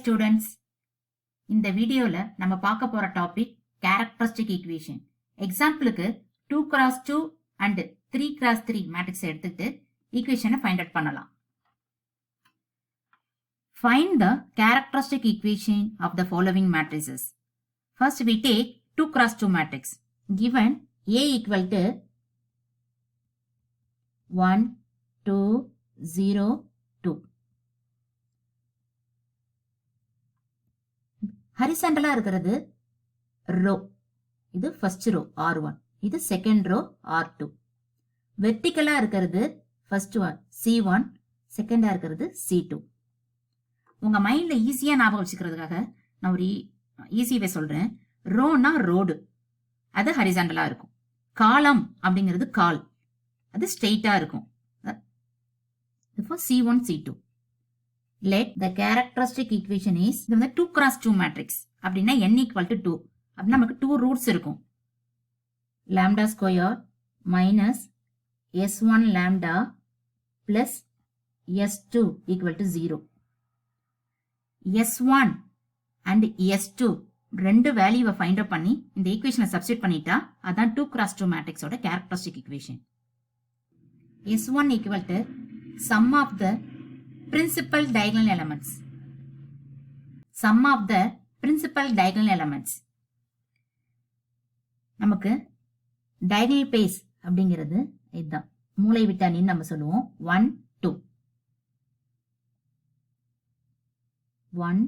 Students, இந்த வீடியோல நம்ம பார்க்க போற டாபிக் கேரக்டரிஸ்டிக் ஈக்குவேஷன். எக்ஸாம்பிளுக்கு 2x2 and 3x3 மேட்ரிக்ஸ் எடுத்துட்டு ஈக்குவேஷனை ஃபைண்ட் அவுட் பண்ணலாம். Find the characteristic equation of the following matrices. First we take 2x2 matrix. Given A equal to 1, 2, 0, 2. ஹரிசாண்டலா இருக்கிறது ரோ. இது ஃபர்ஸ்ட் ரோ R1, இது செகண்ட் ரோ R2. வெர்டிகலா இருக்கிறது first one C1, செகண்டா இருக்கிறது C2. உங்க மைண்ட்ல ஈஸியா ஞாபகம் வச்சுக்கிறதுக்காக நான் ஒரு ஈஸி வே சொல்றேன். ரோனா ரோடு, அது ஹரிசாண்டலா இருக்கும். காலம் அப்படிங்கிறது கால், அது ஸ்ட்ரெயிட்டா இருக்கும். C1, C2. Let the characteristic equation is 2x2 matrix. அப்படின்னா n equal to 2. அப்படின்னா நமக்கு 2 ரூட்ஸ் இருக்கும். lambda square minus s1 lambda plus s2 equal to 0. s1 and s2 ரெண்டு வேல்யூவை ஃபைண்ட் அவுட் பண்ணி இந்த ஈக்குவேஷனை சப்ஸ்டிட் பண்ணிட்டா அதான் 2x2 மேட்ரிக்ஸோட characteristic equation. s1 equal to sum of the principal diagonal elements. Sum of the principal diagonal elements. நமக்கு diagonal pace அப்படிங்கிறது இதுதான். மூலை விட்டானின்னு நம்ம சொல்லுவோம். 1, 2. 1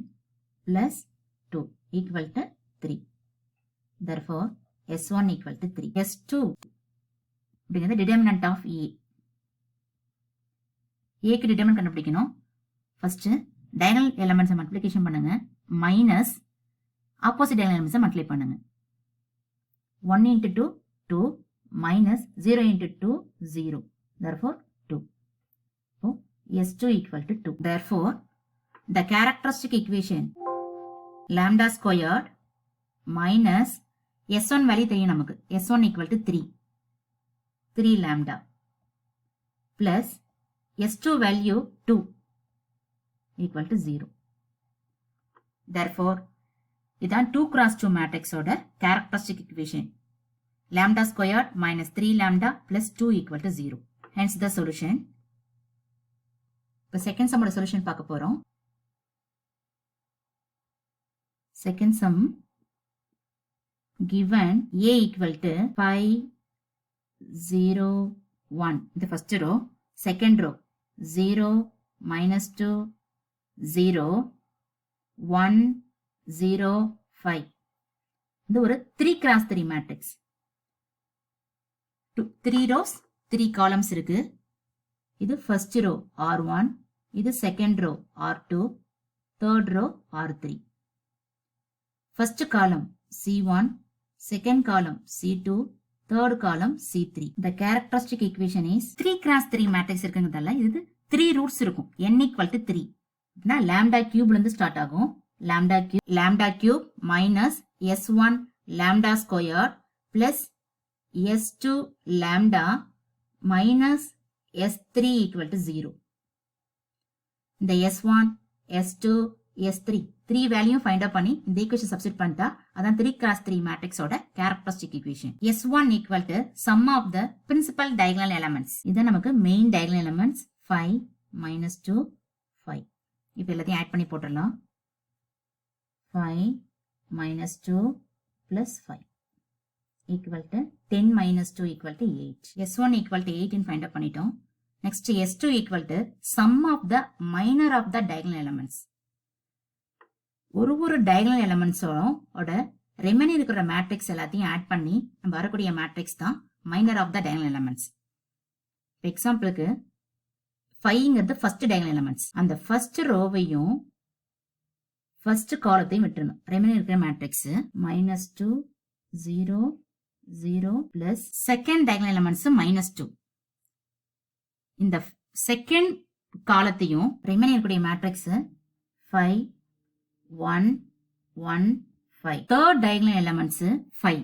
plus 2 equal to 3. Therefore, S1 equal to 3. S2 அப்படிங்கிறது determinant of A. ஏக்கு determinant கண்டுபிடிக்கணும். First diagonal எலிமெண்ட்ஸை multiplication பண்ணுங்க, மைனஸ் ஆப்போசிட் டயகனல் எலிமெண்ட்ஸை மல்டிப்ளை பண்ணுங்க. 1 into 2 2 minus 0 into 2 0. Therefore 2. So S2 equal to 2. Therefore the characteristic equation lambda squared minus S1 value தெரியும் நமக்கு. S1 equal to 3 lambda plus S2 value 2 equal to 0. Therefore, இதான் 2x2 matrix ஓட characteristic equation. Lambda squared minus 3 lambda plus 2 equal to 0. Hence the solution. இப்போ second sum ஓட solution பார்க்க போறோம். Second sum given A equal to 5, 0, 1. இந்த first row. Second row 0, minus 2, 0, 1, 0, 5. இது ஒரு 3x3 matrix. 3 rows 3 columns இருக்கு. இது first row R1, இது second row R2, third row R3. First column C1, second column C2, third column C3. The characteristic equation is 3x3 matrix இருக்குங்கிறதால இது 3 roots இருக்கும். n equal to 3. அப்படின்னா lambda cube இருந்து start ஆகும். lambda cube minus s1 lambda square plus s2 lambda minus s3 equal to 0. இந்த s1, s2, s3 3 value find out பண்ணி இந்த equation substitute பண்ணிட்டா அதான் 3x3 மேட்ரிக்ஸோட characteristic equation. S1 equal to sum of the principal diagonal elements. இது நமக்கு main diagonal elements 5 minus 2 5. இப்போ எல்லாத்தையும் ஆட் பண்ணி போட்டுடலாம். 5 minus 2 plus 5 equal to 10 minus 2 equal to 8. S1 equal to 8 find out பண்ணிட்டோம். Next S2 equal to sum of the minor of the diagonal elements. ஒரு diagonal எலிமெண்ட்ஸோட remaining இருக்கிற matrix எல்லாத்தையும் add பண்ணி நம்ம வரக்கூடிய மேட்ரிக்ஸ் தான் minor of the diagonal elements. எக்ஸாம்பிளுக்கு 5ங்கிறது ஃபர்ஸ்ட் டயகனல் எலிமெண்ட்ஸ். அந்த ஃபர்ஸ்ட் ரோவையும் ஃபர்ஸ்ட் காலத்தையும் விட்டுறணும். ரிமைனிங் இருக்கிற matrix -2 0 0 plus second diagonal elements -2. இந்த செகண்ட் காலத்தையும் ரிமைனிங் இருக்கக்கூடிய மேட்ரிக்ஸ் 5 1 1 5. Third diagonal elements 5.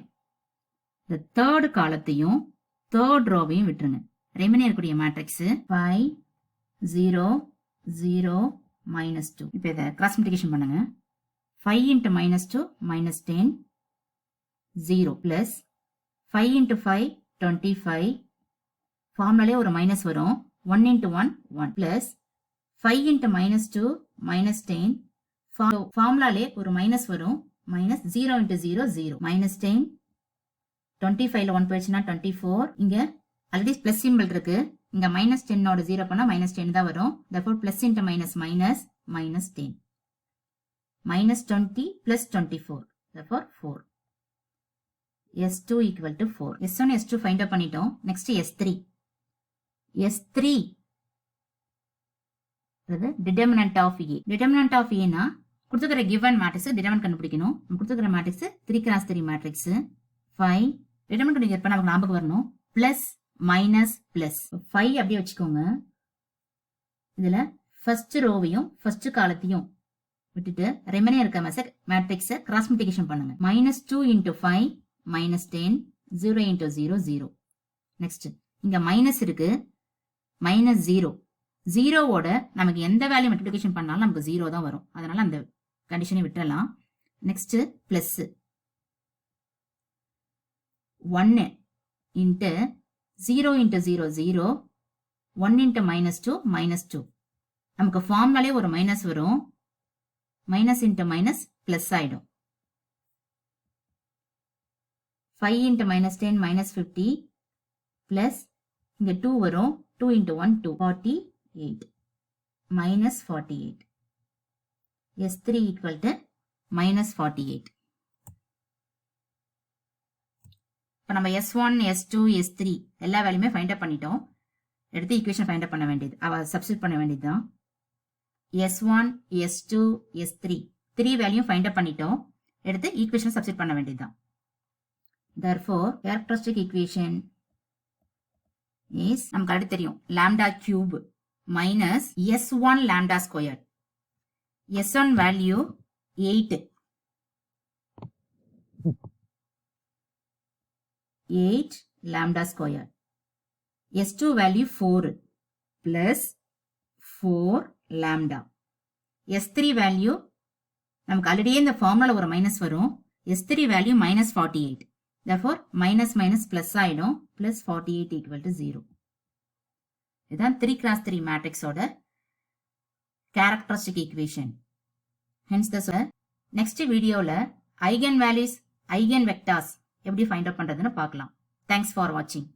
இந்த தேர்ட் காலத்தையும் தேர்ட் ரோவையும் விட்டுருங்க. ரிமைனிங் இருக்கக்கூடிய மேட்ரிக்ஸ் 5 0 0 -2. இப்போ இதை கிராஸ் மல்டிப்ளிகேஷன் பண்ணுங்க. 5 into -2 -10 0 plus 5 into 5 25. ஃபார்முலாலே ஒரு மைனஸ் வரும். 1 into 1 1 plus 5 into -2 -10. ஃபார்முலாலே ஒரு மைனஸ் வரும். minus 0 into 0 0 -10. 25ல 1 போயிடுச்சுன்னா 24. இங்க ஆல்ரெடி பிளஸ் சிம்பிள் இருக்கு. இங்க -10 ஓட 0 பண்ணா -10 தான் வரும். therefore plus into minus minus -10. -20 plus 24. therefore 4. S2 equal to 4. S1 S2 find out பண்ணிட்டோம். next S3. S3 determinant of A. determinant of A னா கொடுத்துக்கிற given matrix determinant கண்டுபிடிக்கணும். நம்ம கொடுத்துக்கிற matrix 3x3 matrix 5. determinant கண்டுபிடிக்கிறப்ப நமக்கு ஞாபகம் வரணும். plus minus plus 5 அப்படியே வச்சுக்கோங்க. இதுல first ரோவையும் first காலத்தையும் விட்டுட்டு ரிமைனிங் இருக்க மேட்ரிக்ஸை கிராஸ் மல்டிப்ளிகேஷன் பண்ணுங்க. -2 into 5 -10 0 into 0 0. நெக்ஸ்ட் இங்க மைனஸ் இருக்கு. -0 0வோட நமக்கு எந்த வேல்யூ மல்டிப்ளிகேஷன் பண்ணாலும் நமக்கு 0 தான் வரும். அதனால அந்த கண்டிஷனை விட்டுறலாம். Next plus 1 into 0 into 0 0 1 into -2 -2. நமக்கு ஃபார்முலாலே ஒரு மைனஸ் வரும். மைனஸ் இன்ட்டு மைனஸ் பிளஸ் ஆயிடும். 5 into -10 -50 பிளஸ் இங்க 2 வரும். 2 into 1 2 48 -48. S3 equal to -48. இப்போ நம்ம S1 S2 S3 எல்லா வேல்யூமே ஃபைண்ட் அவுட் பண்ணிட்டோம். எடுத்து ஈக்குவேஷன் ஃபைண்ட் அவுட் பண்ண வேண்டியது, சப்ஸ்டிட்யூட் பண்ண வேண்டியது தான். S1 S2 S3 3 value find out பண்ணிட்டோம். எடுத்து ஈக்குவேஷன் சப்ஸ்டிட்யூட் பண்ண வேண்டியது தான். therefore characteristic equation is நமக்கு அடுத்து தெரியும் lambda cube minus S1 lambda squared. S1 value 8 lambda squared. S2 value 4 plus 4 lambda. S3 value நமக்கு ஆல்ரெடி இந்த ஃபார்முலா ஒரு மைனஸ் வரும். S3 value -48. therefore minus minus plus ஆயிடும். plus 48 equal to 0. இதுதான் 3x3 மேட்ரிக்ஸோட characteristic equation. hence the next வீடியோல eigen values eigen vectors எப்படி find out பண்றதுன்னு பார்க்கலாம். thanks for watching.